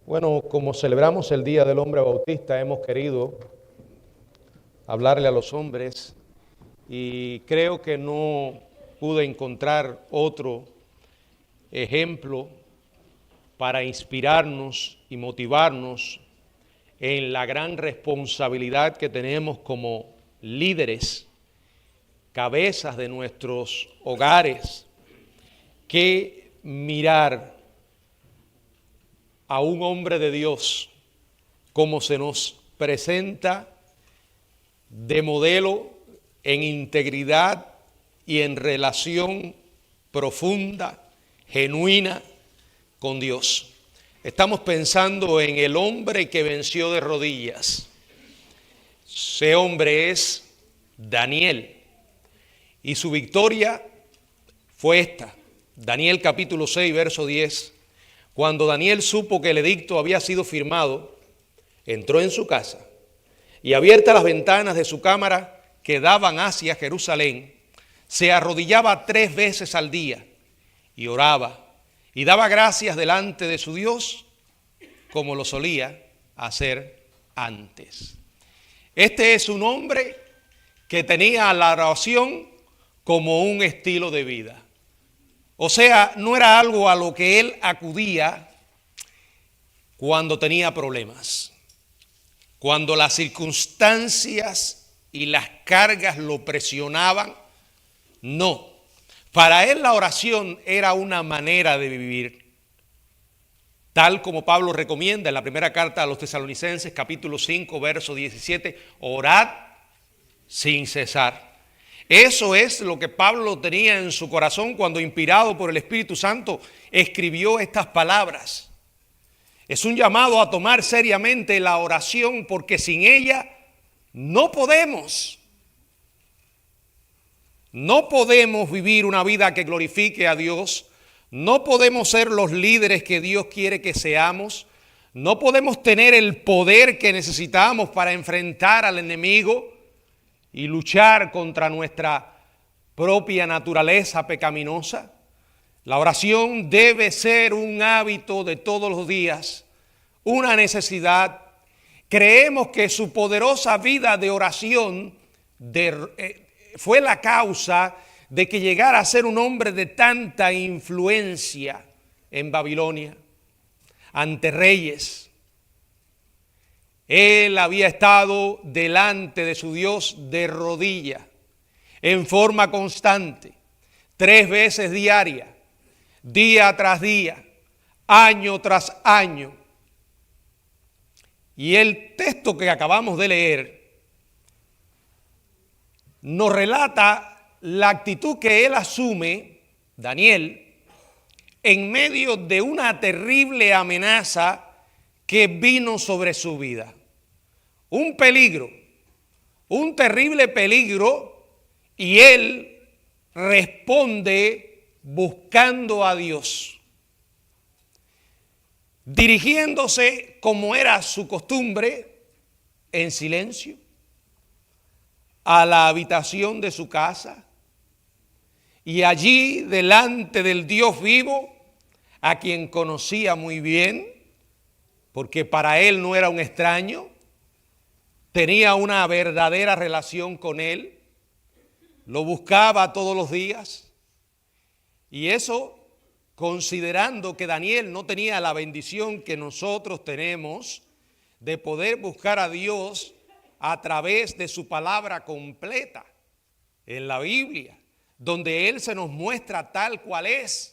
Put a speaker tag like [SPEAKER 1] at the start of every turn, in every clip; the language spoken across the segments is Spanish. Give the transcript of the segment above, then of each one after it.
[SPEAKER 1] Bueno, como celebramos el Día del Hombre Bautista, hemos querido hablarle a los hombres y creo que no pude encontrar otro ejemplo para inspirarnos y motivarnos en la gran responsabilidad que tenemos como líderes, cabezas de nuestros hogares, que mirar a un hombre de Dios como se nos presenta de modelo en integridad y en relación profunda, genuina con Dios. Estamos pensando en el hombre que venció de rodillas. Ese hombre es Daniel y su victoria fue esta. Daniel capítulo 6, verso 10. Cuando Daniel supo que el edicto había sido firmado, entró en su casa y abiertas las ventanas de su cámara que daban hacia Jerusalén, se arrodillaba 3 veces al día y oraba y daba gracias delante de su Dios como lo solía hacer antes. Este es un hombre que tenía la oración como un estilo de vida. O sea, no era algo a lo que él acudía cuando tenía problemas, cuando las circunstancias y las cargas lo presionaban. No, para él la oración era una manera de vivir, tal como Pablo recomienda en la primera carta a los Tesalonicenses, capítulo 5, verso 17, orad sin cesar. Eso es lo que Pablo tenía en su corazón cuando, inspirado por el Espíritu Santo, escribió estas palabras. Es un llamado a tomar seriamente la oración, porque sin ella no podemos vivir una vida que glorifique a Dios, no podemos ser los líderes que Dios quiere que seamos, no podemos tener el poder que necesitamos para enfrentar al enemigo y luchar contra nuestra propia naturaleza pecaminosa. La oración debe ser un hábito de todos los días, una necesidad. Creemos que su poderosa vida de oración fue la causa de que llegara a ser un hombre de tanta influencia en Babilonia, ante reyes. Él había estado delante de su Dios de rodillas, en forma constante, 3 veces diaria, día tras día, año tras año. Y el texto que acabamos de leer nos relata la actitud que él asume, Daniel, en medio de una terrible amenaza que vino sobre su vida. Un peligro, un terrible peligro, y él responde buscando a Dios, dirigiéndose, como era su costumbre, en silencio, a la habitación de su casa, y allí delante del Dios vivo, a quien conocía muy bien, porque para él no era un extraño, tenía una verdadera relación con él, lo buscaba todos los días. Y eso considerando que Daniel no tenía la bendición que nosotros tenemos de poder buscar a Dios a través de su palabra completa en la Biblia, donde Él se nos muestra tal cual es,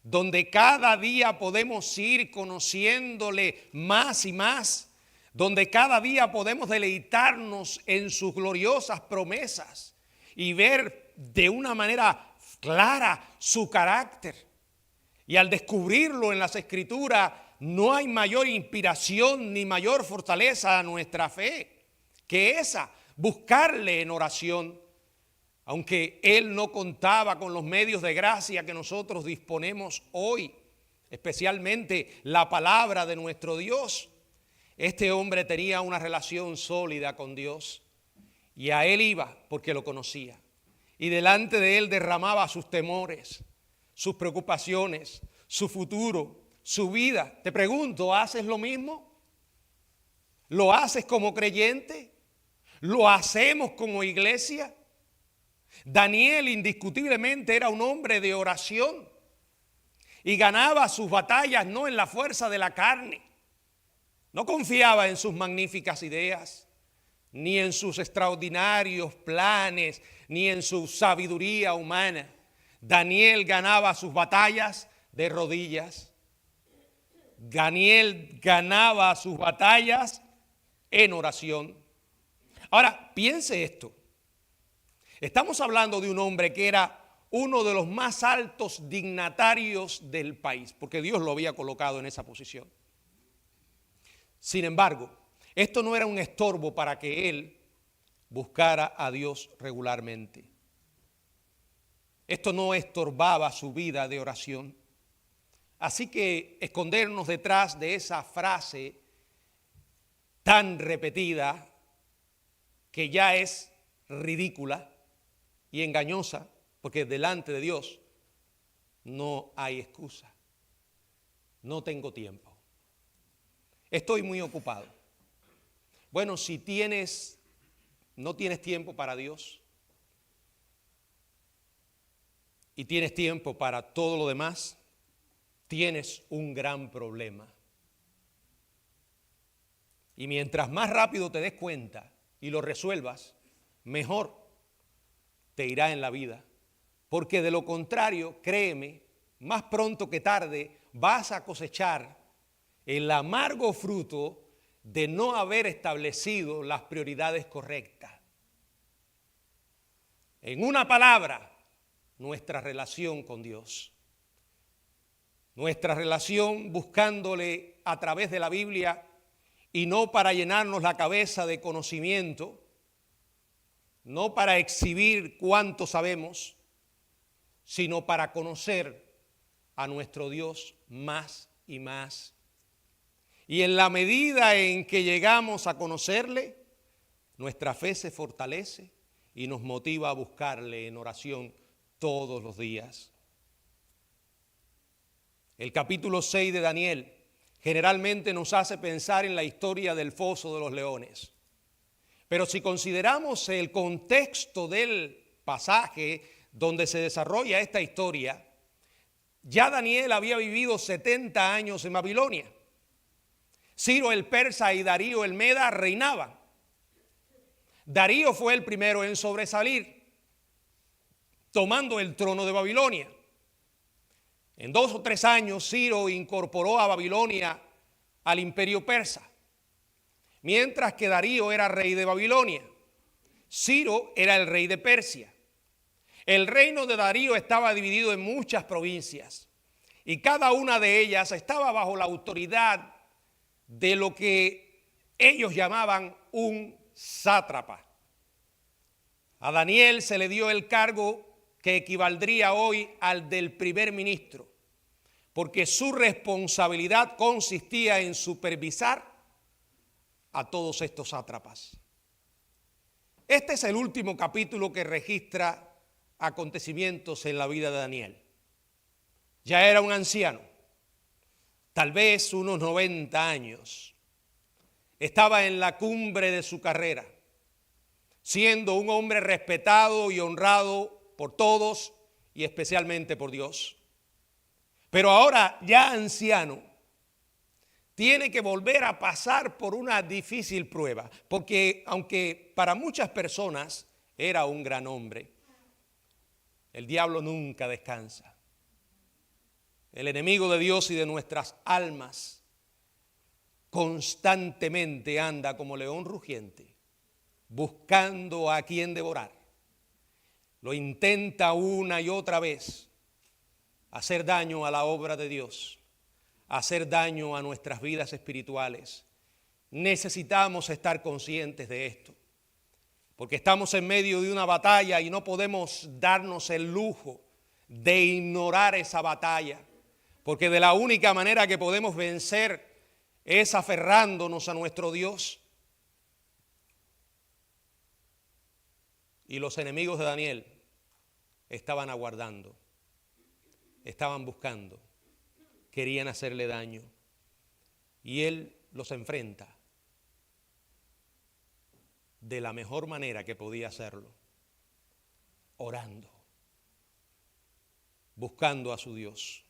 [SPEAKER 1] donde cada día podemos ir conociéndole más y más, donde cada día podemos deleitarnos en sus gloriosas promesas y ver de una manera clara su carácter. Y al descubrirlo en las Escrituras, no hay mayor inspiración ni mayor fortaleza a nuestra fe que esa, buscarle en oración. Aunque él no contaba con los medios de gracia que nosotros disponemos hoy, especialmente la palabra de nuestro Dios, este hombre tenía una relación sólida con Dios y a él iba porque lo conocía. Y delante de él derramaba sus temores, sus preocupaciones, su futuro, su vida. Te pregunto, ¿haces lo mismo? ¿Lo haces como creyente? ¿Lo hacemos como iglesia? Daniel indiscutiblemente era un hombre de oración y ganaba sus batallas no en la fuerza de la carne. No confiaba en sus magníficas ideas, ni en sus extraordinarios planes, ni en su sabiduría humana. Daniel ganaba sus batallas de rodillas. Daniel ganaba sus batallas en oración. Ahora, piense esto. Estamos hablando de un hombre que era uno de los más altos dignatarios del país, porque Dios lo había colocado en esa posición. Sin embargo, esto no era un estorbo para que él buscara a Dios regularmente. Esto no estorbaba su vida de oración. Así que escondernos detrás de esa frase tan repetida que ya es ridícula y engañosa, porque delante de Dios no hay excusa. No tengo tiempo. Estoy muy ocupado. Bueno, si no tienes tiempo para Dios y tienes tiempo para todo lo demás, tienes un gran problema. Y mientras más rápido te des cuenta y lo resuelvas, mejor te irá en la vida. Porque de lo contrario, créeme, más pronto que tarde vas a cosechar el amargo fruto de no haber establecido las prioridades correctas. En una palabra, nuestra relación con Dios. Nuestra relación buscándole a través de la Biblia y no para llenarnos la cabeza de conocimiento, no para exhibir cuánto sabemos, sino para conocer a nuestro Dios más y más. Y en la medida en que llegamos a conocerle, nuestra fe se fortalece y nos motiva a buscarle en oración todos los días. El capítulo 6 de Daniel generalmente nos hace pensar en la historia del foso de los leones. Pero si consideramos el contexto del pasaje donde se desarrolla esta historia, ya Daniel había vivido 70 años en Babilonia. Ciro el persa y Darío el meda reinaban. Darío fue el primero en sobresalir, tomando el trono de Babilonia. En 2 o 3 años, Ciro incorporó a Babilonia al imperio persa, mientras que Darío era rey de Babilonia. Ciro era el rey de Persia. El reino de Darío estaba dividido en muchas provincias y cada una de ellas estaba bajo la autoridad de lo que ellos llamaban un sátrapa. A Daniel se le dio el cargo que equivaldría hoy al del primer ministro, porque su responsabilidad consistía en supervisar a todos estos sátrapas. Este es el último capítulo que registra acontecimientos en la vida de Daniel. Ya era un anciano, tal vez unos 90 años. Estaba en la cumbre de su carrera, siendo un hombre respetado y honrado por todos y especialmente por Dios. Pero ahora, ya anciano, tiene que volver a pasar por una difícil prueba, porque aunque para muchas personas era un gran hombre, el diablo nunca descansa. El enemigo de Dios y de nuestras almas constantemente anda como león rugiente, buscando a quien devorar. Lo intenta una y otra vez, hacer daño a la obra de Dios, hacer daño a nuestras vidas espirituales. Necesitamos estar conscientes de esto, porque estamos en medio de una batalla y no podemos darnos el lujo de ignorar esa batalla, porque de la única manera que podemos vencer es aferrándonos a nuestro Dios. Y los enemigos de Daniel estaban aguardando, estaban buscando querían hacerle daño. Y él los enfrenta de la mejor manera que podía hacerlo, orando, buscando a su Dios,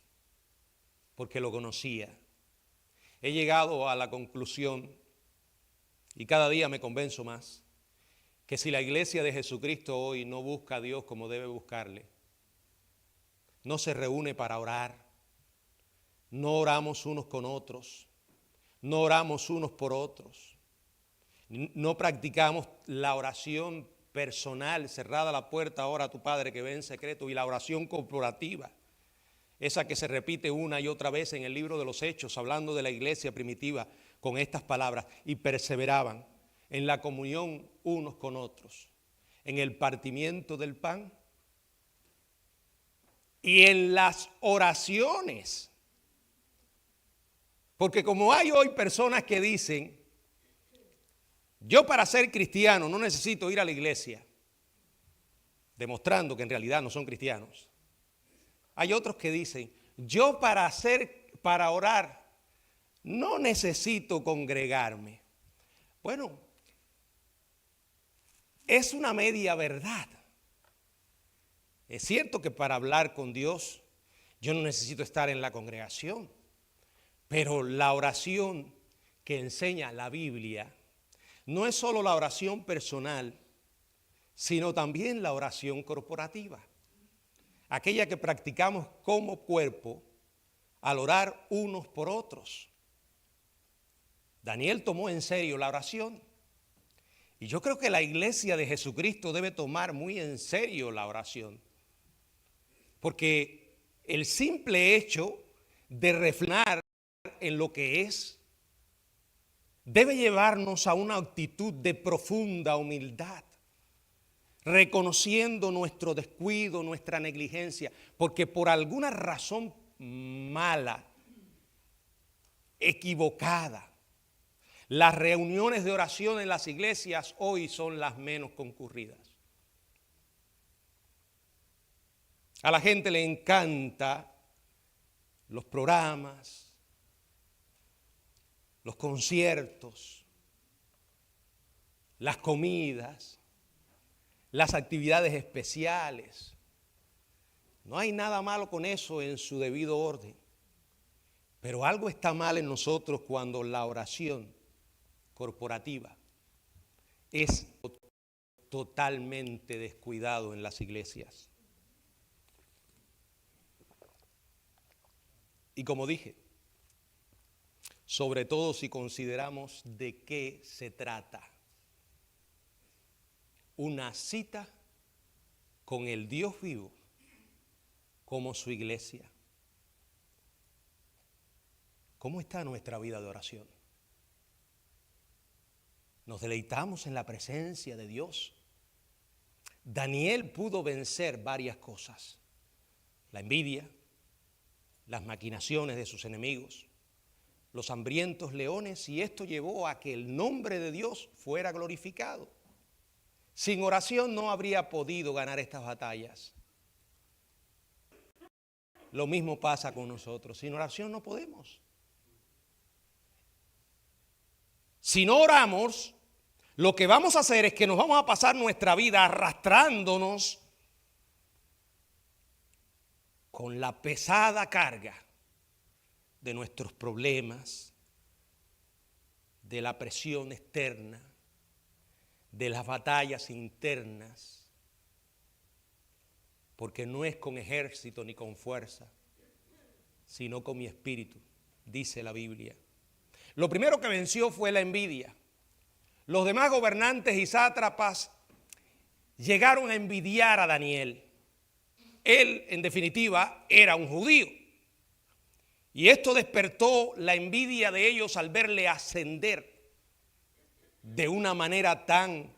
[SPEAKER 1] porque lo conocía. He llegado a la conclusión, y cada día me convenzo más, que si la iglesia de Jesucristo hoy no busca a Dios como debe buscarle, no se reúne para orar, no oramos unos con otros, no oramos unos por otros, no practicamos la oración personal, cerrada la puerta, ora a tu Padre que ve en secreto, y la oración corporativa, esa que se repite una y otra vez en el libro de los Hechos, hablando de la iglesia primitiva con estas palabras: y perseveraban en la comunión unos con otros, en el partimiento del pan y en las oraciones. Porque como hay hoy personas que dicen, yo para ser cristiano no necesito ir a la iglesia, demostrando que en realidad no son cristianos. Hay otros que dicen, yo para orar no necesito congregarme. Bueno, es una media verdad. Es cierto que para hablar con Dios yo no necesito estar en la congregación, pero la oración que enseña la Biblia no es solo la oración personal, sino también la oración corporativa, aquella que practicamos como cuerpo al orar unos por otros. Daniel tomó en serio la oración, y yo creo que la iglesia de Jesucristo debe tomar muy en serio la oración, porque el simple hecho de reflexionar en lo que es debe llevarnos a una actitud de profunda humildad, reconociendo nuestro descuido, nuestra negligencia, porque por alguna razón mala, equivocada, las reuniones de oración en las iglesias hoy son las menos concurridas. A la gente le encanta los programas, los conciertos, las comidas, las actividades especiales. No hay nada malo con eso en su debido orden, pero algo está mal en nosotros cuando la oración corporativa es totalmente descuidado en las iglesias. Y como dije, sobre todo si consideramos de qué se trata: una cita con el Dios vivo como su iglesia. ¿Cómo está nuestra vida de oración? ¿Nos deleitamos en la presencia de Dios? Daniel pudo vencer varias cosas: la envidia, las maquinaciones de sus enemigos, los hambrientos leones, y esto llevó a que el nombre de Dios fuera glorificado. Sin oración no habría podido ganar estas batallas. Lo mismo pasa con nosotros. Sin oración no podemos. Si no oramos, lo que vamos a hacer es que nos vamos a pasar nuestra vida arrastrándonos con la pesada carga de nuestros problemas, de la presión externa, de las batallas internas, porque no es con ejército ni con fuerza, sino con mi espíritu, dice la Biblia. Lo primero que venció fue la envidia. Los demás gobernantes y sátrapas llegaron a envidiar a Daniel. Él, en definitiva, era un judío. Y esto despertó la envidia de ellos al verle ascender de una manera tan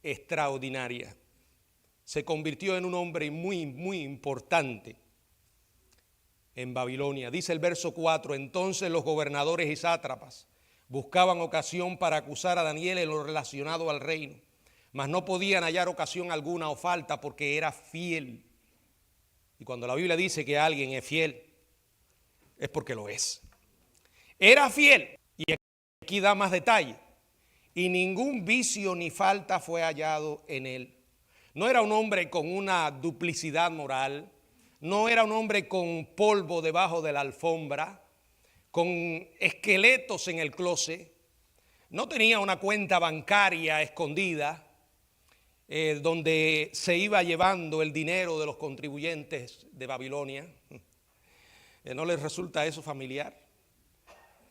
[SPEAKER 1] extraordinaria. Se convirtió en un hombre muy, muy importante en Babilonia. Dice el verso 4, entonces los gobernadores y sátrapas buscaban ocasión para acusar a Daniel en lo relacionado al reino, mas no podían hallar ocasión alguna o falta porque era fiel. Y cuando la Biblia dice que alguien es fiel, es porque lo es. Era fiel, y aquí da más detalle, y ningún vicio ni falta fue hallado en él. No era un hombre con una duplicidad moral, no era un hombre con polvo debajo de la alfombra, con esqueletos en el closet, no tenía una cuenta bancaria escondida donde se iba llevando el dinero de los contribuyentes de Babilonia. ¿No les resulta eso familiar?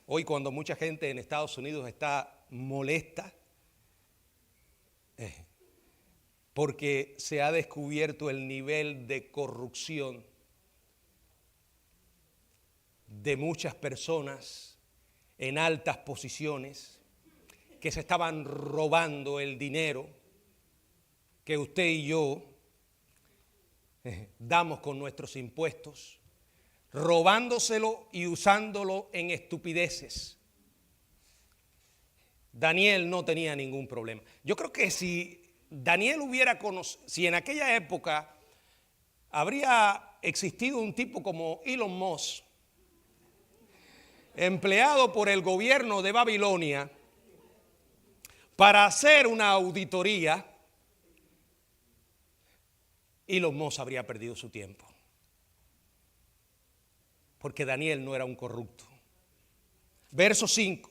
[SPEAKER 1] Hoy cuando mucha gente en Estados Unidos está molesta porque se ha descubierto el nivel de corrupción de muchas personas en altas posiciones que se estaban robando el dinero que usted y yo damos con nuestros impuestos, robándoselo y usándolo en estupideces. Daniel no tenía ningún problema. Yo creo que si Daniel hubiera conocido, si en aquella época habría existido un tipo como Elon Musk, empleado por el gobierno de Babilonia para hacer una auditoría, Elon Musk habría perdido su tiempo. Porque Daniel no era un corrupto. Verso 5.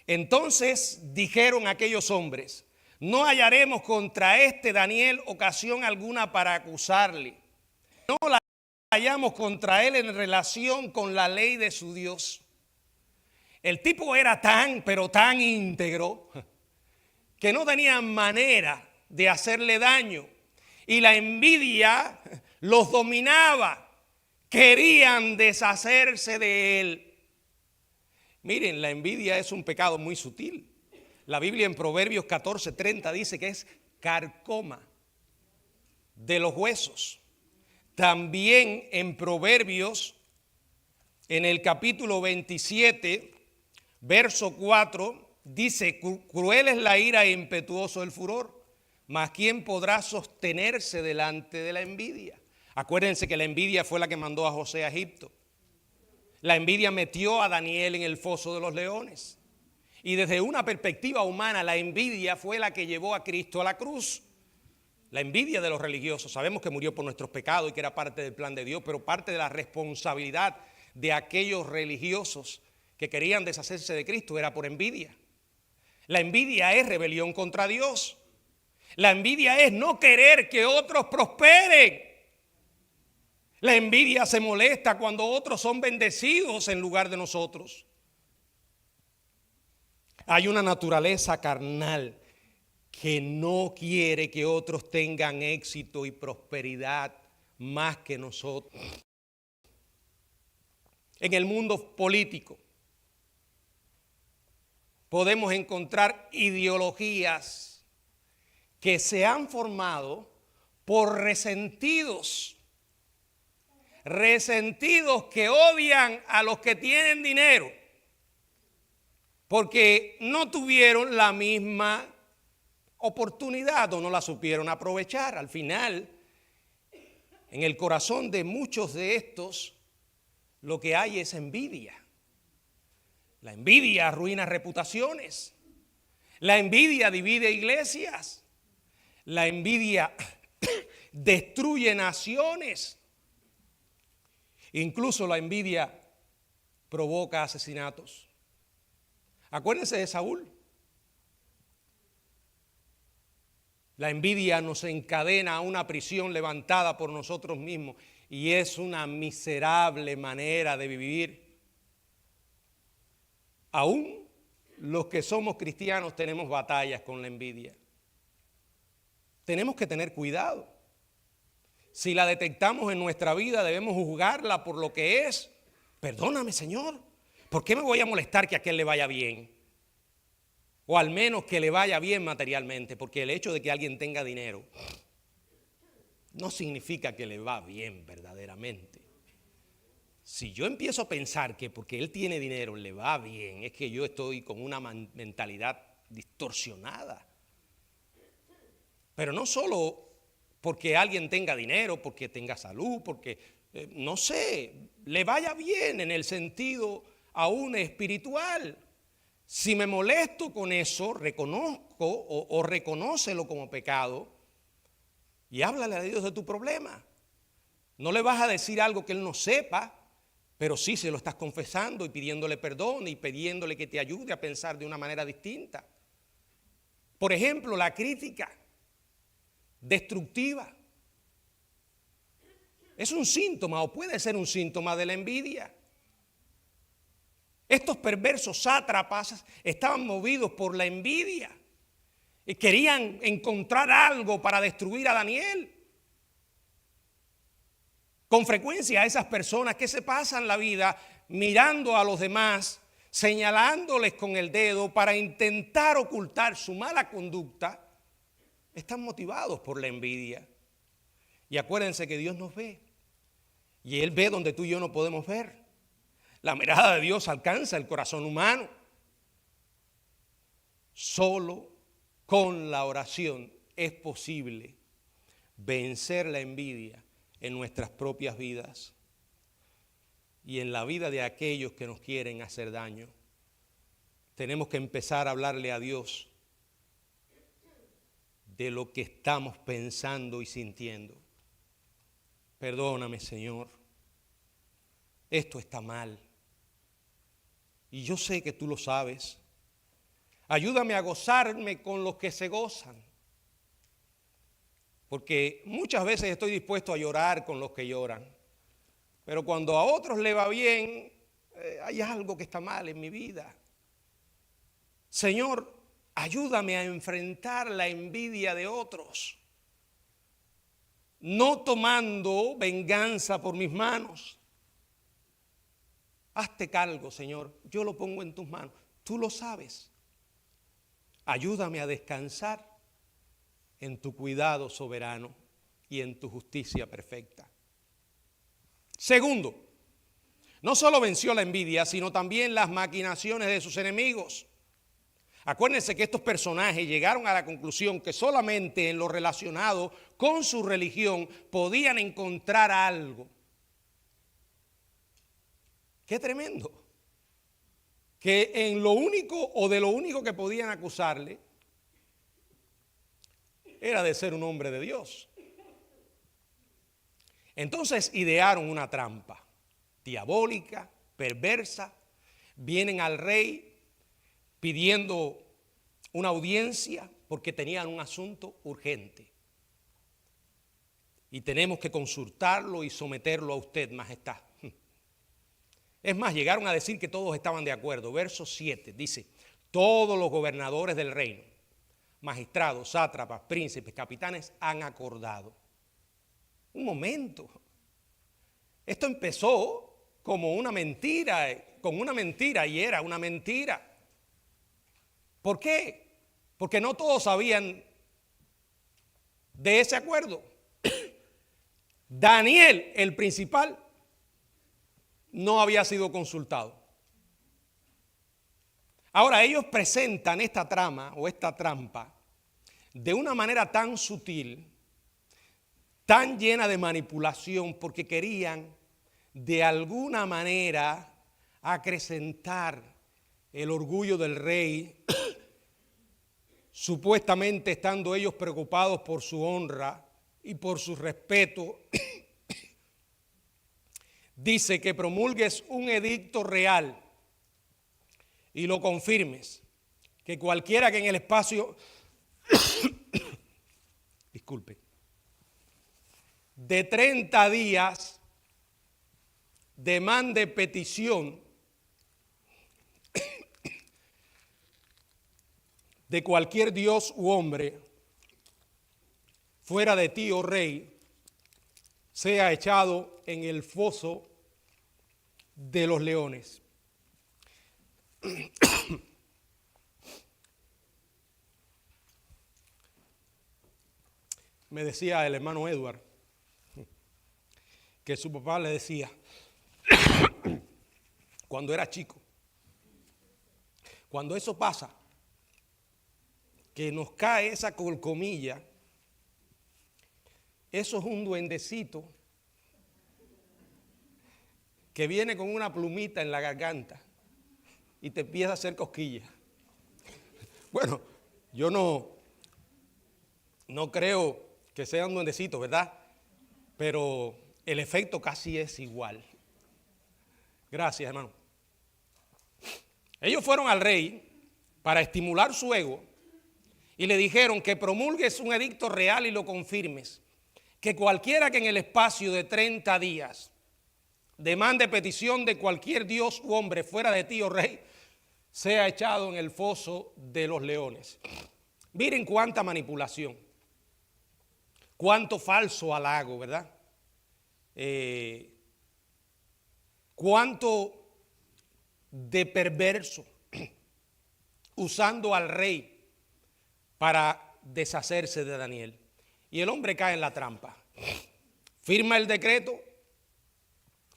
[SPEAKER 1] Entonces dijeron aquellos hombres: no hallaremos contra este Daniel ocasión alguna para acusarle. No la hallamos contra él en relación con la ley de su Dios. El tipo era tan, pero tan íntegro que no tenía manera de hacerle daño. Y la envidia los dominaba. Querían deshacerse de él. Miren, la envidia es un pecado muy sutil. La Biblia en Proverbios 14:30 dice que es carcoma de los huesos. También en Proverbios, en el capítulo 27, verso 4, dice: cruel es la ira e impetuoso el furor, mas ¿quién podrá sostenerse delante de la envidia? Acuérdense que la envidia fue la que mandó a José a Egipto. La envidia metió a Daniel en el foso de los leones. Y desde una perspectiva humana, la envidia fue la que llevó a Cristo a la cruz. La envidia de los religiosos. Sabemos que murió por nuestros pecados y que era parte del plan de Dios, pero parte de la responsabilidad de aquellos religiosos que querían deshacerse de Cristo era por envidia. La envidia es rebelión contra Dios. La envidia es no querer que otros prosperen. La envidia se molesta cuando otros son bendecidos en lugar de nosotros. Hay una naturaleza carnal que no quiere que otros tengan éxito y prosperidad más que nosotros. En el mundo político podemos encontrar ideologías que se han formado por resentidos que odian a los que tienen dinero porque no tuvieron la misma oportunidad o no la supieron aprovechar. Al final, en el corazón de muchos de estos, lo que hay es envidia. La envidia arruina reputaciones. La envidia divide iglesias. La envidia destruye naciones. Incluso la envidia provoca asesinatos. Acuérdense de Saúl. La envidia nos encadena a una prisión levantada por nosotros mismos y es una miserable manera de vivir. Aún los que somos cristianos tenemos batallas con la envidia. Tenemos que tener cuidado. Si la detectamos en nuestra vida, debemos juzgarla por lo que es. Perdóname, Señor, ¿por qué me voy a molestar que a aquel le vaya bien? O al menos que le vaya bien materialmente, porque el hecho de que alguien tenga dinero no significa que le va bien verdaderamente. Si yo empiezo a pensar que porque él tiene dinero le va bien, es que yo estoy con una mentalidad distorsionada. Pero no solo porque alguien tenga dinero, porque tenga salud, porque no sé, le vaya bien en el sentido aún espiritual. Si me molesto con eso, reconozco o reconócelo como pecado y háblale a Dios de tu problema. No le vas a decir algo que Él no sepa, pero sí se lo estás confesando y pidiéndole perdón y pidiéndole que te ayude a pensar de una manera distinta. Por ejemplo, la crítica destructiva es un síntoma o puede ser un síntoma de la envidia. Estos perversos sátrapas estaban movidos por la envidia y querían encontrar algo para destruir a Daniel. Con frecuencia esas personas que se pasan la vida mirando a los demás, señalándoles con el dedo para intentar ocultar su mala conducta, están motivados por la envidia. Y acuérdense que Dios nos ve y Él ve donde tú y yo no podemos ver. La mirada de Dios alcanza el corazón humano. Solo con la oración es posible vencer la envidia en nuestras propias vidas y en la vida de aquellos que nos quieren hacer daño. Tenemos que empezar a hablarle a Dios de lo que estamos pensando y sintiendo. Perdóname, Señor, esto está mal. Y yo sé que tú lo sabes. Ayúdame a gozarme con los que se gozan. Porque muchas veces estoy dispuesto a llorar con los que lloran. Pero cuando a otros le va bien, hay algo que está mal en mi vida. Señor, ayúdame a enfrentar la envidia de otros. No tomando venganza por mis manos. Hazte cargo, Señor. Yo lo pongo en tus manos. Tú lo sabes. Ayúdame a descansar en tu cuidado soberano y en tu justicia perfecta. Segundo, no solo venció la envidia, sino también las maquinaciones de sus enemigos. Acuérdense que estos personajes llegaron a la conclusión que solamente en lo relacionado con su religión podían encontrar algo. ¡Qué tremendo! Que en lo único o de lo único que podían acusarle era de ser un hombre de Dios. Entonces idearon una trampa diabólica, perversa. Vienen al rey pidiendo una audiencia porque tenían un asunto urgente. Y tenemos que consultarlo y someterlo a usted, majestad. Es más, llegaron a decir que todos estaban de acuerdo. Verso 7 dice, todos los gobernadores del reino, magistrados, sátrapas, príncipes, capitanes, han acordado. Un momento. Esto empezó como una mentira, con una mentira y era una mentira. ¿Por qué? Porque no todos sabían de ese acuerdo. Daniel, el principal, no había sido consultado. Ahora ellos presentan esta trama o esta trampa de una manera tan sutil, tan llena de manipulación, porque querían de alguna manera acrecentar el orgullo del rey, supuestamente estando ellos preocupados por su honra y por su respeto. Dice que promulgues un edicto real y lo confirmes, que cualquiera que en el espacio, disculpe, de 30 días demande petición de cualquier dios u hombre fuera de ti, oh rey, sea echado en el foso de los leones. Me decía el hermano Edward que su papá le decía cuando era chico, cuando eso pasa, que nos cae esa colcomilla, eso es un duendecito que viene con una plumita en la garganta y te empieza a hacer cosquillas. Bueno, yo no creo que sean duendecitos, ¿verdad? Pero el efecto casi es igual. Gracias, hermano. Ellos fueron al rey para estimular su ego y le dijeron que promulgues un edicto real y lo confirmes, que cualquiera que en el espacio de 30 días demande petición de cualquier dios u hombre fuera de ti, oh rey, sea echado en el foso de los leones. Miren cuánta manipulación, cuánto falso halago, ¿verdad? Cuánto de perverso usando al rey para deshacerse de Daniel. Y el hombre cae en la trampa. Firma el decreto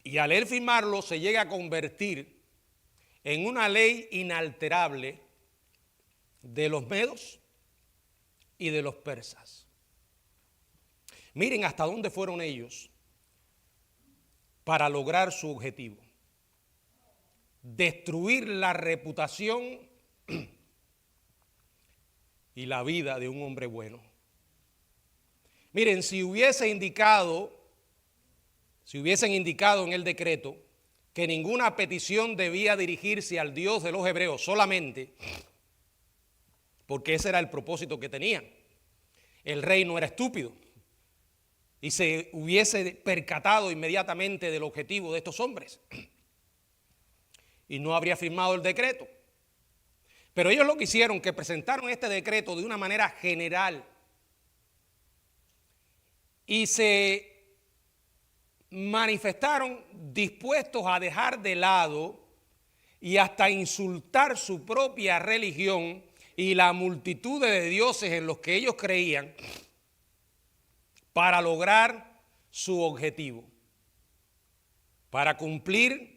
[SPEAKER 1] y al él firmarlo se llega a convertir en una ley inalterable de los medos y de los persas. Miren hasta dónde fueron ellos para lograr su objetivo: destruir la reputación y la vida de un hombre bueno. Miren, si hubiesen indicado en el decreto que ninguna petición debía dirigirse al Dios de los hebreos solamente, porque ese era el propósito que tenían, el rey no era estúpido y se hubiese percatado inmediatamente del objetivo de estos hombres y no habría firmado el decreto. Pero ellos lo que hicieron, que presentaron este decreto de una manera general y se manifestaron dispuestos a dejar de lado y hasta insultar su propia religión y la multitud de dioses en los que ellos creían para lograr su objetivo, para cumplir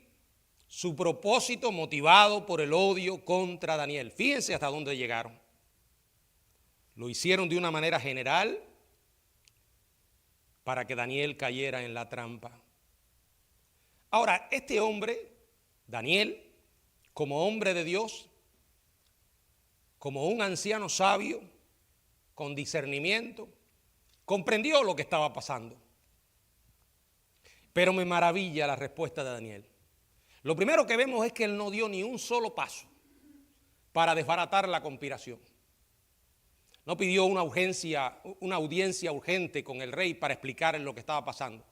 [SPEAKER 1] su propósito motivado por el odio contra Daniel. Fíjense hasta dónde llegaron. Lo hicieron de una manera general para que Daniel cayera en la trampa. Ahora, este hombre, Daniel, como hombre de Dios, como un anciano sabio, con discernimiento, comprendió lo que estaba pasando. Pero me maravilla la respuesta de Daniel. Lo primero que vemos es que él no dio ni un solo paso para desbaratar la conspiración. No pidió una audiencia urgente con el rey para explicar lo que estaba pasando.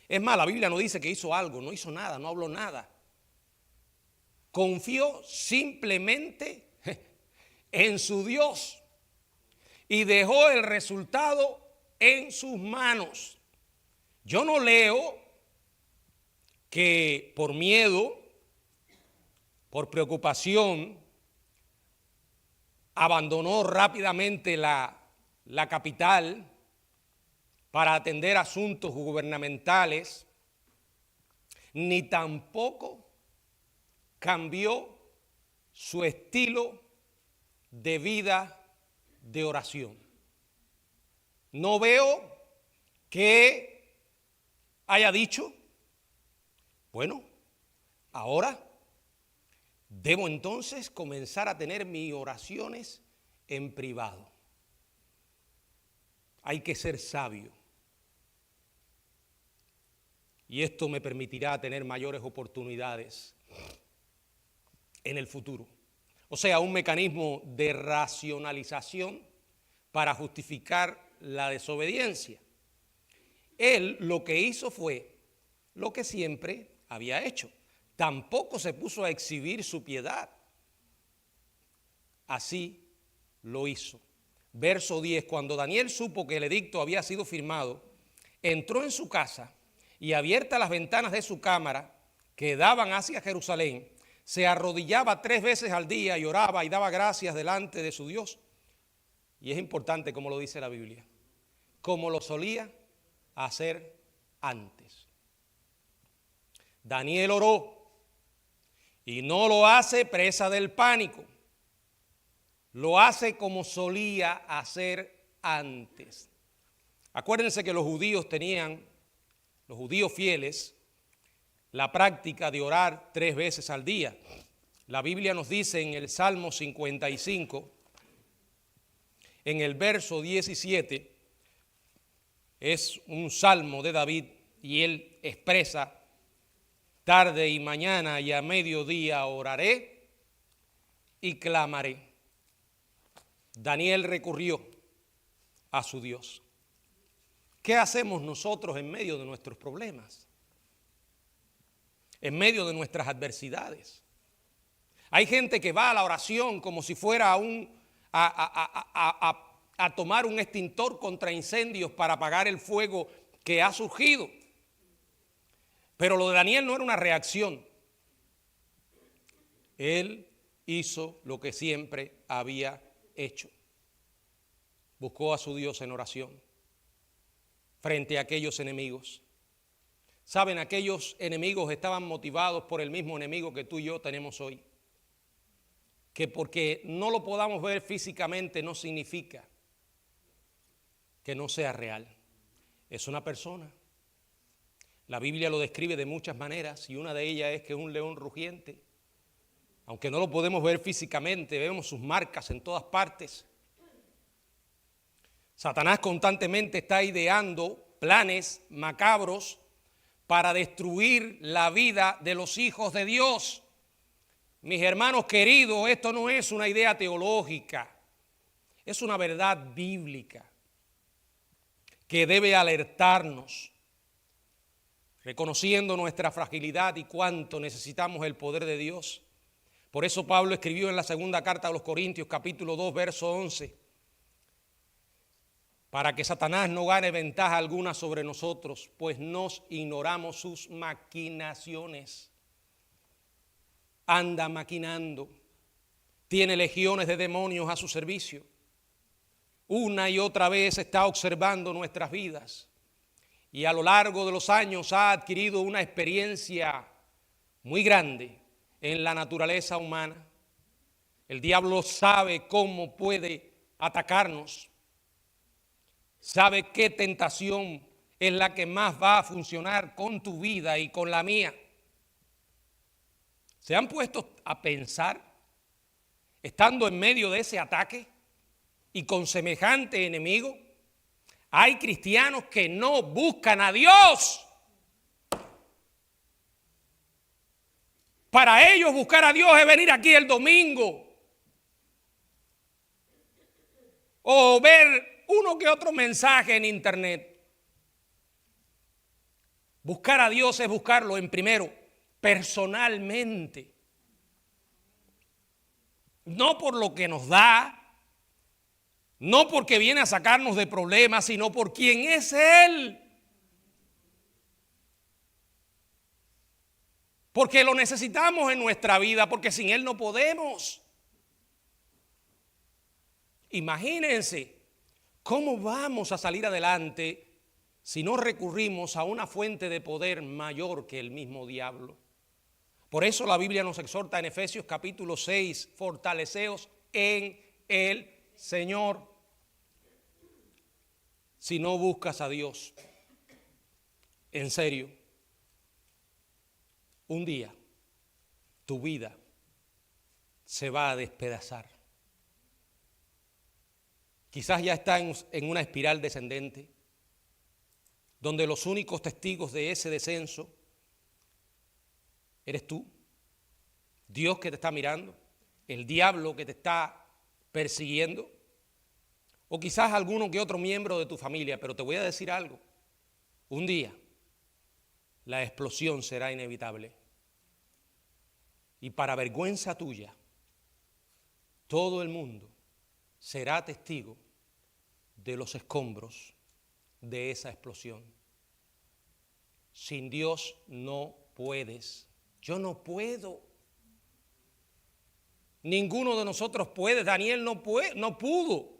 [SPEAKER 1] Es más, la Biblia no dice que hizo algo, no hizo nada, no habló nada. Confió simplemente en su Dios y dejó el resultado en sus manos. Yo no leo que por miedo, por preocupación, abandonó rápidamente la capital para atender asuntos gubernamentales, ni tampoco cambió su estilo de vida de oración. No veo que haya dicho, bueno, ahora debo entonces comenzar a tener mis oraciones en privado. Hay que ser sabio. Y esto me permitirá tener mayores oportunidades en el futuro. O sea, un mecanismo de racionalización para justificar la desobediencia. Él lo que hizo fue lo que siempre había hecho. Tampoco se puso a exhibir su piedad. Así lo hizo. Verso 10, cuando Daniel supo que el edicto había sido firmado, entró en su casa y abiertas las ventanas de su cámara que daban hacia Jerusalén, se arrodillaba 3 veces al día y oraba y daba gracias delante de su Dios. Y es importante como lo dice la Biblia, como lo solía hacer antes. Daniel oró y no lo hace presa del pánico, lo hace como solía hacer antes. Acuérdense que los judíos fieles, la práctica de orar 3 veces al día. La Biblia nos dice en el Salmo 55, en el verso 17, es un salmo de David y él expresa: tarde y mañana y a mediodía oraré y clamaré. Daniel recurrió a su Dios. ¿Qué hacemos nosotros en medio de nuestros problemas? En medio de nuestras adversidades. Hay gente que va a la oración como si fuera a tomar un extintor contra incendios para apagar el fuego que ha surgido. Pero lo de Daniel no era una reacción. Él hizo lo que siempre había hecho. Buscó a su Dios en oración frente a aquellos enemigos. Saben, aquellos enemigos estaban motivados por el mismo enemigo que tú y yo tenemos hoy. Que porque no lo podamos ver físicamente no significa que no sea real. Es una persona. La Biblia lo describe de muchas maneras y una de ellas es que es un león rugiente. Aunque no lo podemos ver físicamente, vemos sus marcas en todas partes. Satanás constantemente está ideando planes macabros para destruir la vida de los hijos de Dios. Mis hermanos queridos, esto no es una idea teológica, es una verdad bíblica que debe alertarnos, reconociendo nuestra fragilidad y cuánto necesitamos el poder de Dios. Por eso Pablo escribió en la segunda carta a los Corintios, capítulo 2, verso 11, para que Satanás no gane ventaja alguna sobre nosotros, pues nos ignoramos sus maquinaciones. Anda maquinando, tiene legiones de demonios a su servicio. Una y otra vez está observando nuestras vidas y a lo largo de los años ha adquirido una experiencia muy grande en la naturaleza humana. El diablo sabe cómo puede atacarnos, sabe qué tentación es la que más va a funcionar con tu vida y con la mía. ¿Se han puesto a pensar, estando en medio de ese ataque y con semejante enemigo? Hay cristianos que no buscan a Dios. Para ellos buscar a Dios es venir aquí el domingo o ver uno que otro mensaje en internet. Buscar a Dios es buscarlo en primero, personalmente. No por lo que nos da, no porque viene a sacarnos de problemas, sino por quién es Él. Porque lo necesitamos en nuestra vida, porque sin Él no podemos. Imagínense cómo vamos a salir adelante si no recurrimos a una fuente de poder mayor que el mismo diablo. Por eso la Biblia nos exhorta en Efesios capítulo 6, fortaleceos en el Señor. Si no buscas a Dios, en serio, un día tu vida se va a despedazar. Quizás ya está en una espiral descendente, donde los únicos testigos de ese descenso eres tú, Dios que te está mirando, el diablo que te está persiguiendo, o quizás alguno que otro miembro de tu familia. Pero te voy a decir algo, un día la explosión será inevitable y para vergüenza tuya todo el mundo será testigo de los escombros de esa explosión. Sin Dios no puedes. Yo no puedo. Ninguno de nosotros puede. Daniel no pudo.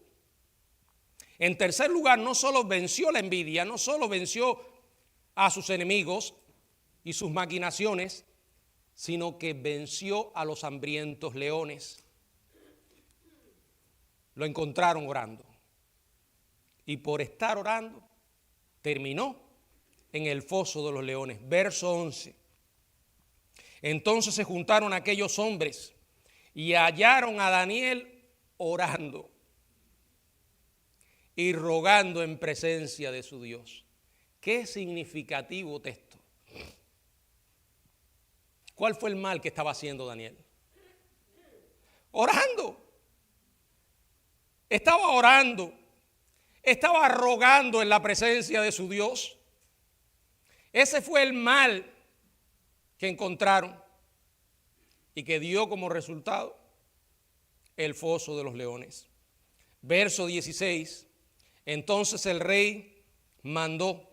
[SPEAKER 1] En tercer lugar, no solo venció la envidia, no solo venció a sus enemigos y sus maquinaciones, sino que venció a los hambrientos leones. Lo encontraron orando. Y por estar orando, terminó en el foso de los leones. Verso 11. Entonces se juntaron aquellos hombres y hallaron a Daniel orando y rogando en presencia de su Dios. Qué significativo texto. ¿Cuál fue el mal que estaba haciendo Daniel? Orando. Estaba orando. Estaba rogando en la presencia de su Dios. Ese fue el mal que encontraron y que dio como resultado el foso de los leones. Verso 16. Entonces el rey mandó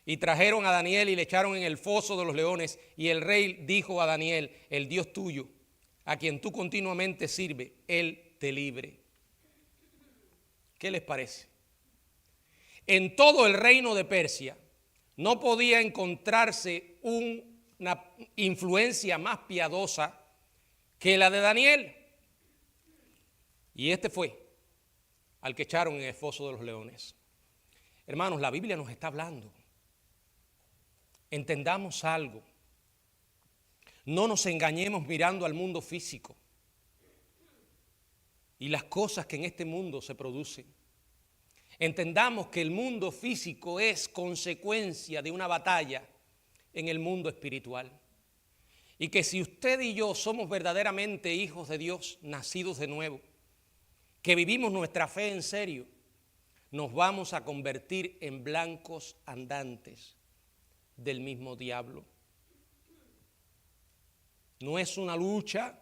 [SPEAKER 1] y trajeron a Daniel y le echaron en el foso de los leones. Y el rey dijo a Daniel: el Dios tuyo, a quien tú continuamente sirves, Él te libre. ¿Qué les parece? En todo el reino de Persia no podía encontrarse una influencia más piadosa que la de Daniel. Y este fue al que echaron en el foso de los leones. Hermanos, la Biblia nos está hablando. Entendamos algo. No nos engañemos mirando al mundo físico y las cosas que en este mundo se producen. Entendamos que el mundo físico es consecuencia de una batalla en el mundo espiritual. Y que si usted y yo somos verdaderamente hijos de Dios, nacidos de nuevo, que vivimos nuestra fe en serio, nos vamos a convertir en blancos andantes del mismo diablo. No es una lucha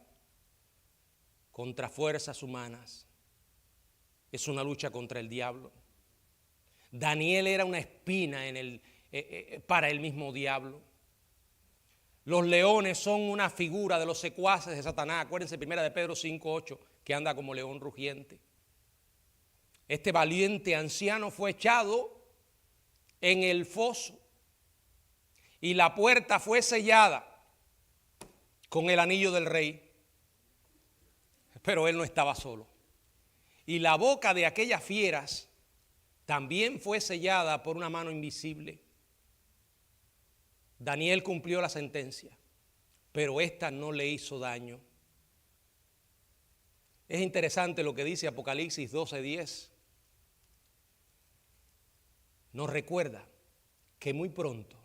[SPEAKER 1] contra fuerzas humanas, es una lucha contra el diablo. Daniel era una espina para el mismo diablo. Los leones son una figura de los secuaces de Satanás. Acuérdense, 1 de Pedro 5:8, que anda como león rugiente. Este valiente anciano fue echado en el foso y la puerta fue sellada con el anillo del rey. Pero él no estaba solo. Y la boca de aquellas fieras también fue sellada por una mano invisible. Daniel cumplió la sentencia, pero esta no le hizo daño. Es interesante lo que dice Apocalipsis 12:10. Nos recuerda que muy pronto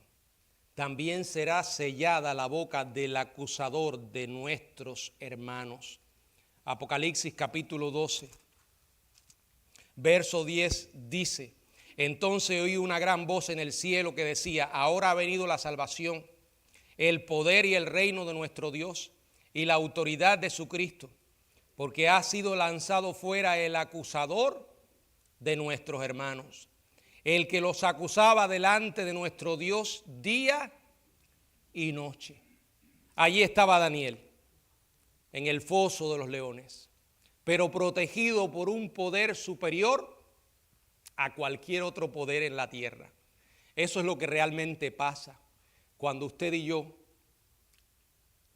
[SPEAKER 1] también será sellada la boca del acusador de nuestros hermanos. Apocalipsis capítulo 12, verso 10 dice: entonces oí una gran voz en el cielo que decía: ahora ha venido la salvación, el poder y el reino de nuestro Dios y la autoridad de su Cristo, porque ha sido lanzado fuera el acusador de nuestros hermanos, el que los acusaba delante de nuestro Dios día y noche. Allí estaba Daniel, en el foso de los leones, pero protegido por un poder superior a cualquier otro poder en la tierra. Eso es lo que realmente pasa cuando usted y yo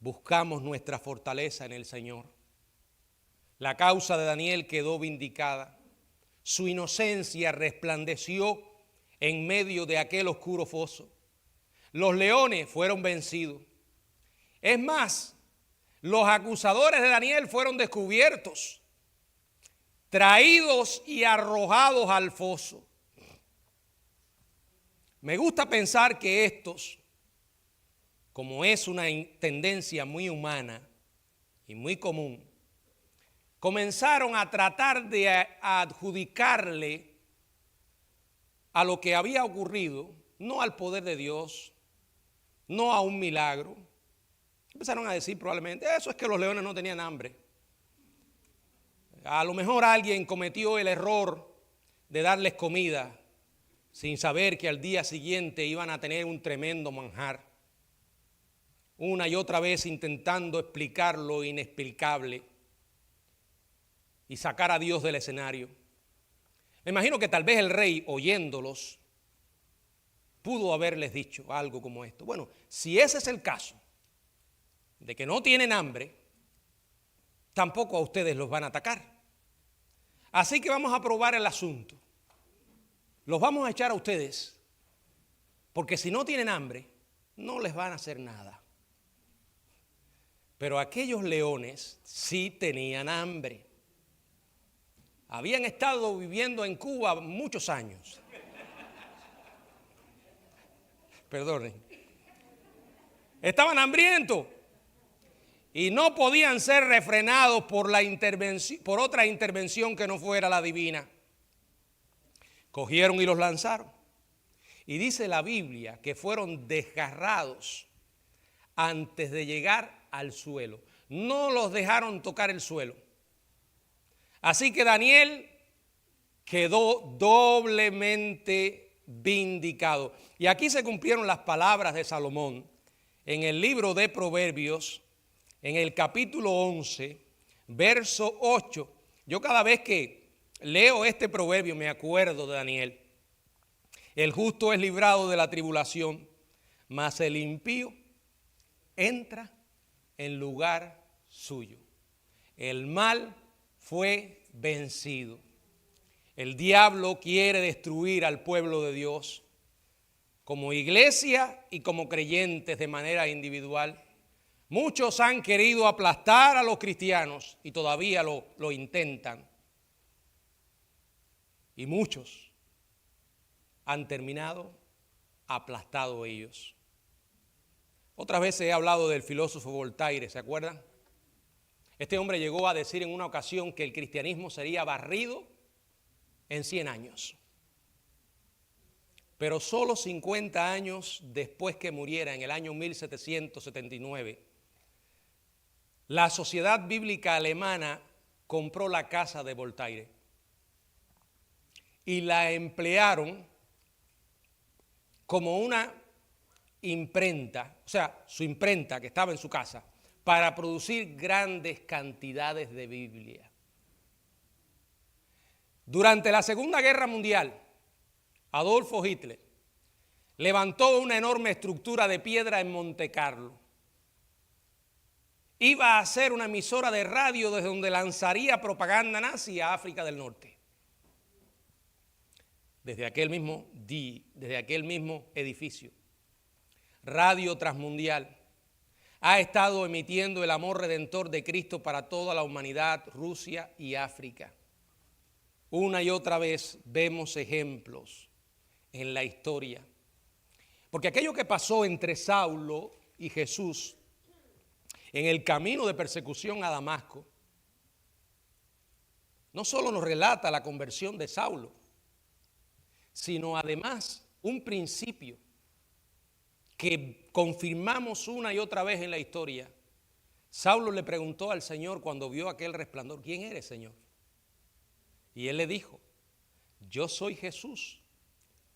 [SPEAKER 1] buscamos nuestra fortaleza en el Señor. La causa de Daniel quedó vindicada. Su inocencia resplandeció en medio de aquel oscuro foso. Los leones fueron vencidos. Es más, los acusadores de Daniel fueron descubiertos, traídos y arrojados al foso. Me gusta pensar que estos, como es una tendencia muy humana y muy común, comenzaron a tratar de adjudicarle a lo que había ocurrido, no al poder de Dios, no a un milagro. Empezaron a decir probablemente: eso es que los leones no tenían hambre. A lo mejor alguien cometió el error de darles comida sin saber que al día siguiente iban a tener un tremendo manjar. Una y otra vez intentando explicar lo inexplicable y sacar a Dios del escenario. Me imagino que tal vez el rey, oyéndolos, pudo haberles dicho algo como esto: bueno, si ese es el caso, de que no tienen hambre, tampoco a ustedes los van a atacar. Así que vamos a probar el asunto. Los vamos a echar a ustedes, porque si no tienen hambre, no les van a hacer nada. Pero aquellos leones sí tenían hambre. Habían estado viviendo en Cuba muchos años. Perdonen. Estaban hambrientos y no podían ser refrenados por por otra intervención que no fuera la divina. Cogieron y los lanzaron. Y dice la Biblia que fueron desgarrados antes de llegar al suelo. No los dejaron tocar el suelo. Así que Daniel quedó doblemente vindicado. Y aquí se cumplieron las palabras de Salomón en el libro de Proverbios, en el capítulo 11, verso 8. Yo cada vez que leo este proverbio me acuerdo de Daniel. El justo es librado de la tribulación, mas el impío entra en lugar suyo. El mal fue vencido. El diablo quiere destruir al pueblo de Dios como iglesia y como creyentes de manera individual. Muchos han querido aplastar a los cristianos y todavía lo intentan. Y muchos han terminado aplastados ellos. Otras veces he hablado del filósofo Voltaire, ¿se acuerdan? Este hombre llegó a decir en una ocasión que el cristianismo sería barrido en 100 años. Pero solo 50 años después que muriera, en el año 1779, la Sociedad Bíblica Alemana compró la casa de Voltaire y la emplearon como una imprenta, o sea, su imprenta que estaba en su casa, para producir grandes cantidades de Biblia. Durante la Segunda Guerra Mundial, Adolfo Hitler levantó una enorme estructura de piedra en Monte Carlo. Iba a hacer una emisora de radio desde donde lanzaría propaganda nazi a África del Norte. Desde aquel mismo edificio, Radio Transmundial ha estado emitiendo el amor redentor de Cristo para toda la humanidad, Rusia y África. Una y otra vez vemos ejemplos en la historia. Porque aquello que pasó entre Saulo y Jesús en el camino de persecución a Damasco, no solo nos relata la conversión de Saulo, sino además un principio que confirmamos una y otra vez en la historia. Saulo le preguntó al Señor cuando vio aquel resplandor: ¿quién eres, Señor? Y él le dijo: yo soy Jesús,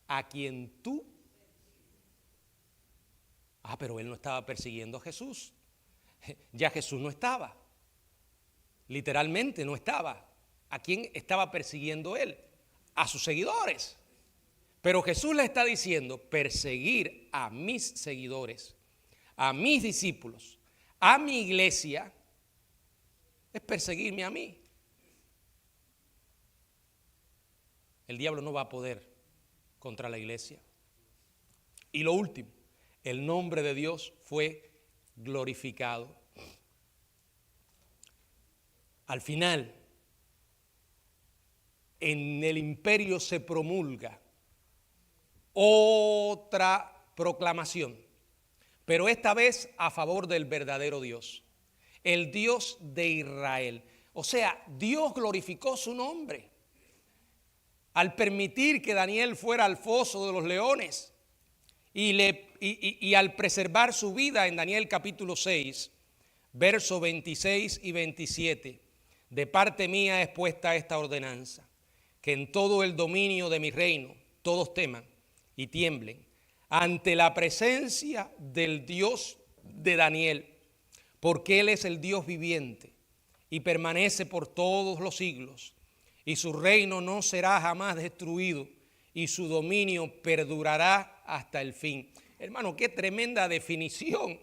[SPEAKER 1] a quien tú... pero él no estaba persiguiendo a Jesús. Ya Jesús no estaba. Literalmente no estaba. ¿A quién estaba persiguiendo él? A sus seguidores. Pero Jesús le está diciendo: perseguir a mis seguidores, a mis discípulos, a mi iglesia, es perseguirme a mí. El diablo no va a poder contra la iglesia. Y lo último, el nombre de Dios fue glorificado. Al final, en el imperio se promulga otra proclamación, pero esta vez a favor del verdadero Dios, el Dios de Israel. O sea, Dios glorificó su nombre al permitir que Daniel fuera al foso de los leones y al preservar su vida en Daniel capítulo 6, versos 26 y 27. De parte mía es puesta esta ordenanza, que en todo el dominio de mi reino todos teman y tiemblen ante la presencia del Dios de Daniel, porque Él es el Dios viviente y permanece por todos los siglos, y su reino no será jamás destruido, y su dominio perdurará hasta el fin. Hermano, qué tremenda definición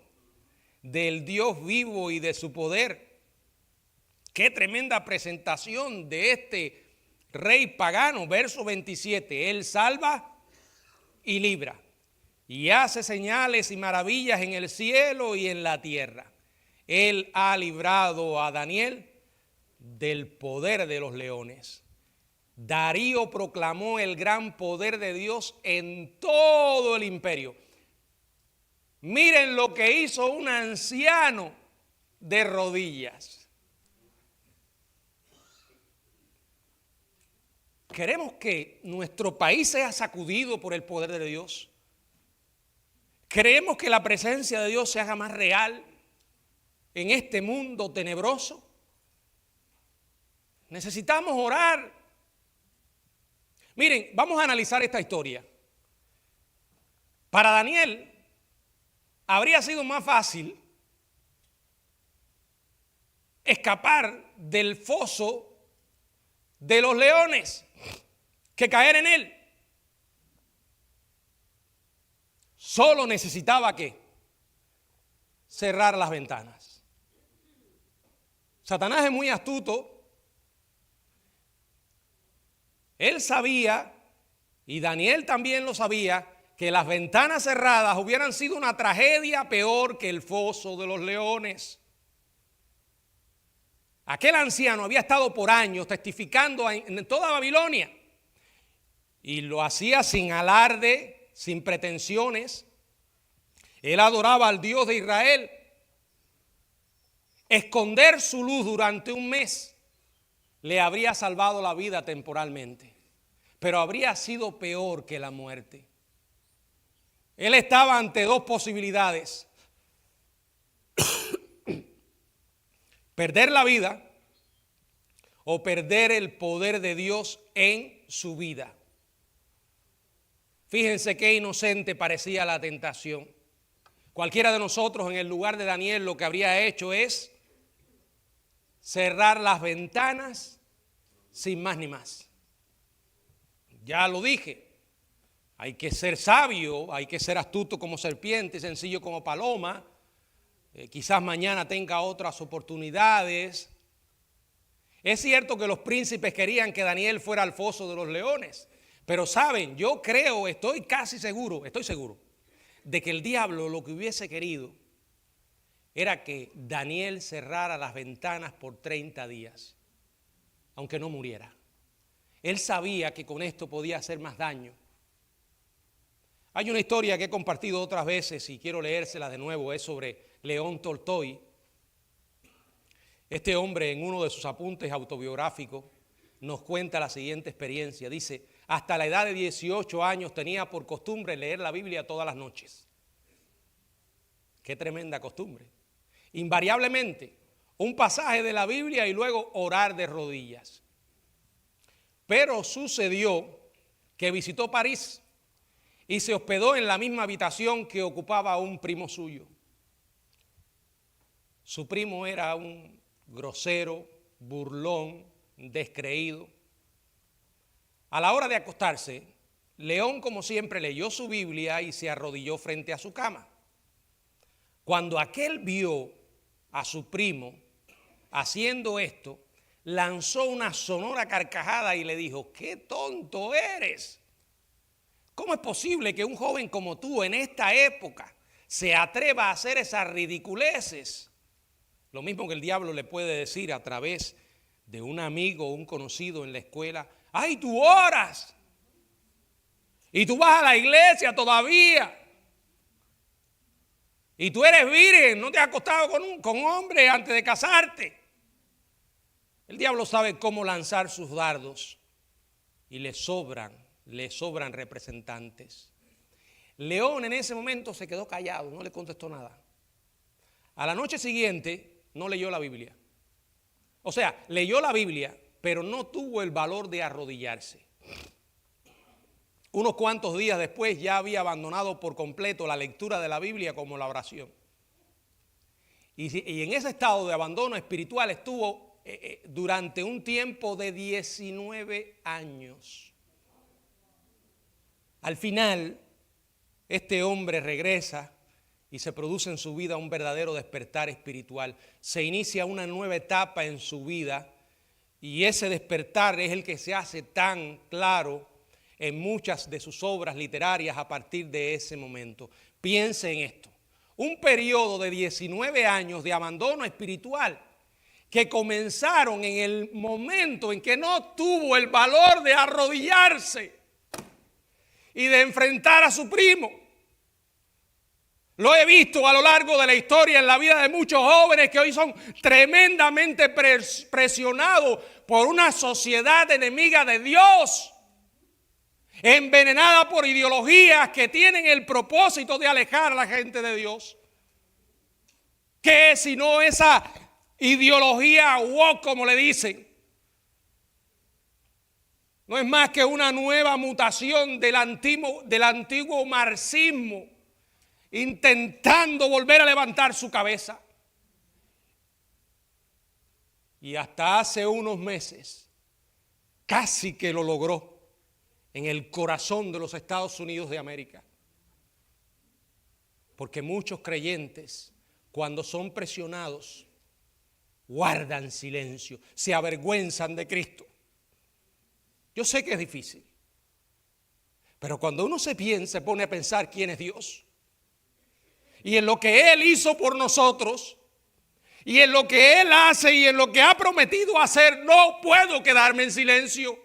[SPEAKER 1] del Dios vivo y de su poder. Qué tremenda presentación de este rey pagano. Verso 27, Él salva y libra, y hace señales y maravillas en el cielo y en la tierra. Él ha librado a Daniel del poder de los leones. Darío proclamó el gran poder de Dios en todo el imperio. Miren lo que hizo un anciano de rodillas. Queremos que nuestro país sea sacudido por el poder de Dios. Queremos que la presencia de Dios se haga más real en este mundo tenebroso. Necesitamos orar. Miren, vamos a analizar esta historia. Para Daniel habría sido más fácil escapar del foso de los leones que caer en él. Solo necesitaba ¿qué? Cerrar las ventanas. Satanás es muy astuto. Él sabía, y Daniel también lo sabía, que las ventanas cerradas hubieran sido una tragedia peor que el foso de los leones. Aquel anciano había estado por años testificando en toda Babilonia y lo hacía sin alarde, sin pretensiones. Él adoraba al Dios de Israel. Esconder su luz durante un mes le habría salvado la vida temporalmente, pero habría sido peor que la muerte. Él estaba ante dos posibilidades: perder la vida o perder el poder de Dios en su vida. Fíjense qué inocente parecía la tentación. Cualquiera de nosotros en el lugar de Daniel lo que habría hecho es cerrar las ventanas sin más ni más. Ya lo dije, hay que ser sabio, hay que ser astuto como serpiente, sencillo como paloma. Quizás mañana tenga otras oportunidades. Es cierto que los príncipes querían que Daniel fuera al foso de los leones, pero saben, yo creo, estoy seguro de que el diablo lo que hubiese querido era que Daniel cerrara las ventanas por 30 días, aunque no muriera. Él sabía que con esto podía hacer más daño. Hay una historia que he compartido otras veces y quiero leérsela de nuevo, es sobre León Tolstoy. Este hombre, en uno de sus apuntes autobiográficos, nos cuenta la siguiente experiencia. Dice: hasta la edad de 18 años tenía por costumbre leer la Biblia todas las noches. Qué tremenda costumbre. Invariablemente, un pasaje de la Biblia y luego orar de rodillas. Pero sucedió que visitó París y se hospedó en la misma habitación que ocupaba un primo suyo. Su primo era un grosero, burlón, descreído. A la hora de acostarse, León, como siempre, leyó su Biblia y se arrodilló frente a su cama. Cuando aquel vio a su primo haciendo esto, lanzó una sonora carcajada y le dijo: ¡qué tonto eres! ¿Cómo es posible que un joven como tú en esta época se atreva a hacer esas ridiculeces? Lo mismo que el diablo le puede decir a través de un amigo o un conocido en la escuela: ¡ay, tú oras! Y tú vas a la iglesia todavía. Y tú eres virgen, no te has acostado con un hombre antes de casarte. El diablo sabe cómo lanzar sus dardos y le sobran representantes. León en ese momento se quedó callado, no le contestó nada. A la noche siguiente no leyó la Biblia. O sea, leyó la Biblia, pero no tuvo el valor de arrodillarse. Unos cuantos días después ya había abandonado por completo la lectura de la Biblia como la oración. Y en ese estado de abandono espiritual estuvo durante un tiempo de 19 años. Al final, este hombre regresa y se produce en su vida un verdadero despertar espiritual. Se inicia una nueva etapa en su vida y ese despertar es el que se hace tan claro en muchas de sus obras literarias a partir de ese momento. Piense en esto. un periodo de 19 años de abandono espiritual que comenzaron en el momento en que no tuvo el valor de arrodillarse y de enfrentar a su primo. Lo he visto a lo largo de la historia en la vida de muchos jóvenes que hoy son tremendamente presionados por una sociedad enemiga de Dios, envenenada por ideologías que tienen el propósito de alejar a la gente de Dios. ¿Qué es sino esa ideología woke, como le dicen? No es más que una nueva mutación del antiguo marxismo, intentando volver a levantar su cabeza. Y hasta hace unos meses casi que lo logró en el corazón de los Estados Unidos de América. Porque muchos creyentes, cuando son presionados, guardan silencio, se avergüenzan de Cristo. Yo sé que es difícil, pero cuando uno se pone a pensar quién es Dios y en lo que Él hizo por nosotros y en lo que Él hace y en lo que ha prometido hacer, no puedo quedarme en silencio.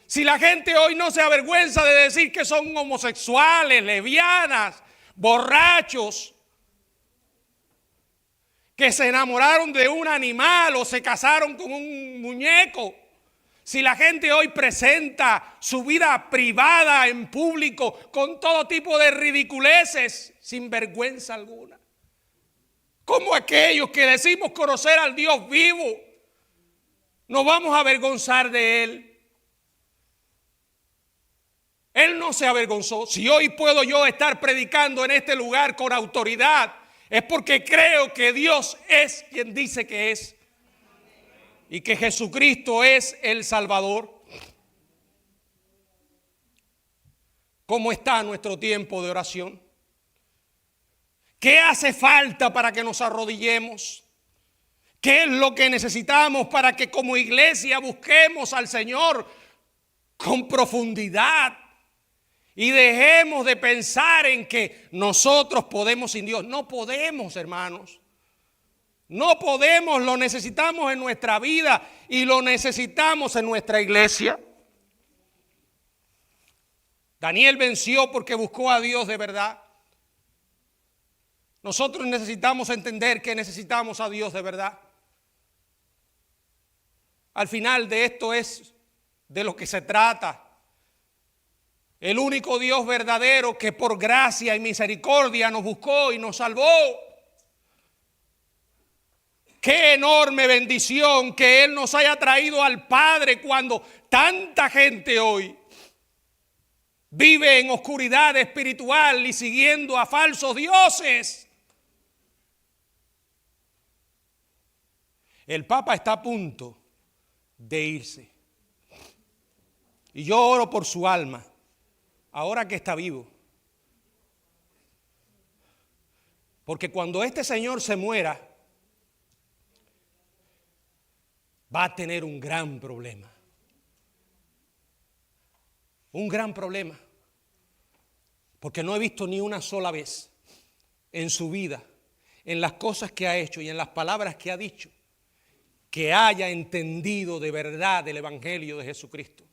[SPEAKER 1] Si la gente hoy no se avergüenza de decir que son homosexuales, lesbianas, borrachos, que se enamoraron de un animal o se casaron con un muñeco, si la gente hoy presenta su vida privada en público con todo tipo de ridiculeces sin vergüenza alguna, ¿cómo aquellos que decimos conocer al Dios vivo nos vamos a avergonzar de Él? Él no se avergonzó. Si hoy puedo yo estar predicando en este lugar con autoridad, es porque creo que Dios es quien dice que es y que Jesucristo es el Salvador. ¿Cómo está nuestro tiempo de oración? ¿Qué hace falta para que nos arrodillemos? ¿Qué es lo que necesitamos para que como iglesia busquemos al Señor con profundidad y dejemos de pensar en que nosotros podemos sin Dios? No podemos, hermanos. No podemos, lo necesitamos en nuestra vida y lo necesitamos en nuestra iglesia. Daniel venció porque buscó a Dios de verdad. Nosotros necesitamos entender que necesitamos a Dios de verdad. Al final de esto es de lo que se trata. El único Dios verdadero que por gracia y misericordia nos buscó y nos salvó. Qué enorme bendición que Él nos haya traído al Padre cuando tanta gente hoy vive en oscuridad espiritual y siguiendo a falsos dioses. El Papa está a punto de irse. Y yo oro por su alma, ahora que está vivo. Porque cuando este señor se muera, va a tener un gran problema. Un gran problema. Porque no he visto ni una sola vez en su vida, en las cosas que ha hecho y en las palabras que ha dicho, que haya entendido de verdad el Evangelio de Jesucristo.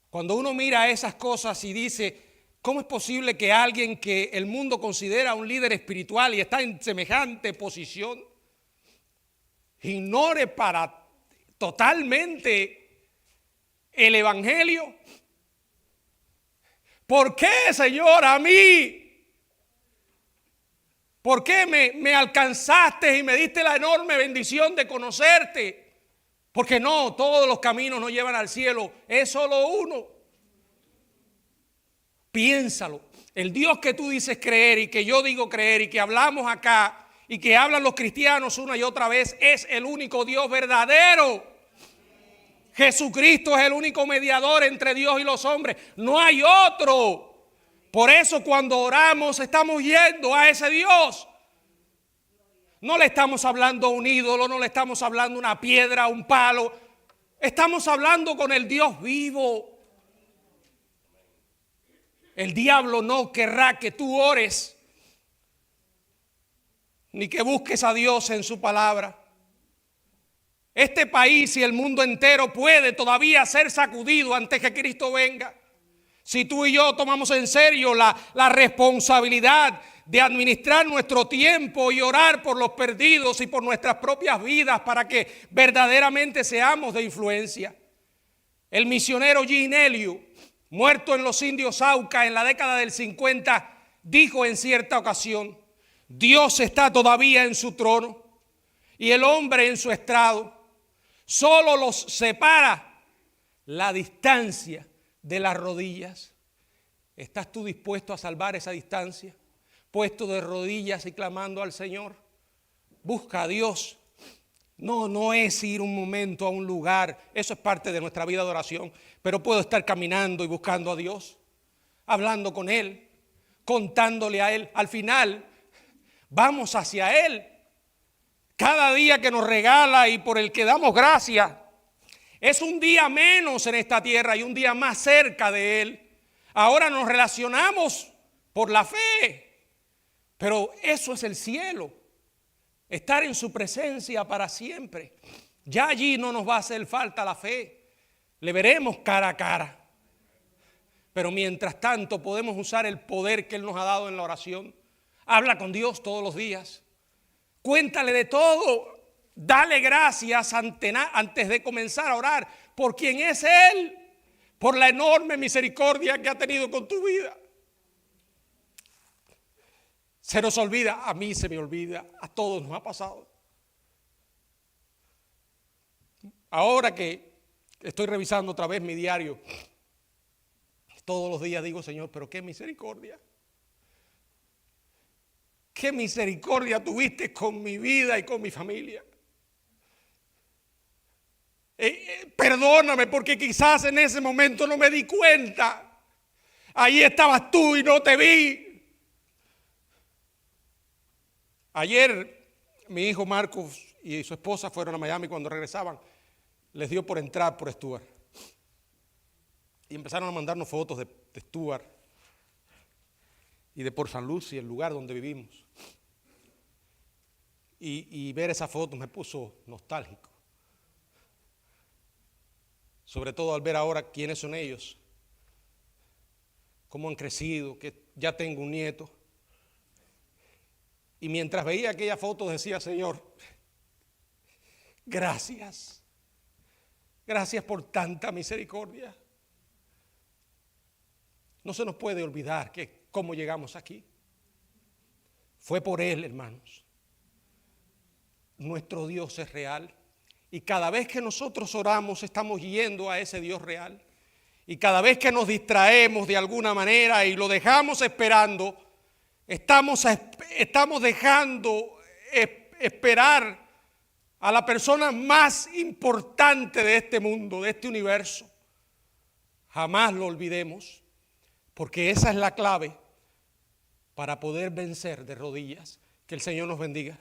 [SPEAKER 1] Cuando uno mira esas cosas y dice, ¿cómo es posible que alguien que el mundo considera un líder espiritual y está en semejante posición ignore totalmente el Evangelio? ¿Por qué, Señor, a mí? ¿Por qué me alcanzaste y me diste la enorme bendición de conocerte? Porque no, todos los caminos no llevan al cielo, es solo uno. Piénsalo. El Dios que tú dices creer y que yo digo creer y que hablamos acá y que hablan los cristianos una y otra vez es el único Dios verdadero. Jesucristo es el único mediador entre Dios y los hombres. No hay otro. Por eso cuando oramos estamos yendo a ese Dios. No le estamos hablando a un ídolo, no le estamos hablando a una piedra, a un palo. Estamos hablando con el Dios vivo. El diablo no querrá que tú ores ni que busques a Dios en su palabra. Este país y el mundo entero puede todavía ser sacudido antes que Cristo venga. Si tú y yo tomamos en serio la responsabilidad de administrar nuestro tiempo y orar por los perdidos y por nuestras propias vidas para que verdaderamente seamos de influencia. El misionero Jean Elliot, muerto en los indios Auca en la década del 50, dijo en cierta ocasión: Dios está todavía en su trono y el hombre en su estrado. Solo los separa la distancia de las rodillas. ¿Estás tú dispuesto a salvar esa distancia? Puesto de rodillas y clamando al Señor. Busca a Dios. No es ir un momento a un lugar. Eso es parte de nuestra vida de oración. Pero puedo estar caminando y buscando a Dios, hablando con Él, contándole a Él. Al final, vamos hacia Él. Cada día que nos regala y por el que damos gracias es un día menos en esta tierra y un día más cerca de Él. Ahora nos relacionamos por la fe, pero eso es el cielo, estar en su presencia para siempre. Ya allí no nos va a hacer falta la fe, le veremos cara a cara. Pero mientras tanto podemos usar el poder que Él nos ha dado en la oración. Habla con Dios todos los días. Cuéntale de todo, dale gracias antes de comenzar a orar por quien es Él, por la enorme misericordia que ha tenido con tu vida. Se nos olvida, a mí se me olvida, a todos nos ha pasado. Ahora que estoy revisando otra vez mi diario, todos los días digo: Señor, pero qué misericordia. ¿Qué misericordia tuviste con mi vida y con mi familia? Perdóname porque quizás en ese momento no me di cuenta. Ahí estabas tú y no te vi. Ayer mi hijo Marcos y su esposa fueron a Miami. Cuando regresaban les dio por entrar por Stuart. Y empezaron a mandarnos fotos de Stuart y de por San Lucy, el lugar donde vivimos. Y ver esas fotos me puso nostálgico. Sobre todo al ver ahora quiénes son ellos, cómo han crecido, que ya tengo un nieto. Y mientras veía aquella foto decía: Señor, gracias. Gracias por tanta misericordia. No se nos puede olvidar que cómo llegamos aquí. Fue por Él, hermanos. Nuestro Dios es real. Y cada vez que nosotros oramos estamos yendo a ese Dios real. Y cada vez que nos distraemos de alguna manera y lo dejamos esperando, estamos dejando esperar a la persona más importante de este mundo, de este universo. Jamás lo olvidemos, porque esa es la clave para poder vencer de rodillas. Que el Señor nos bendiga.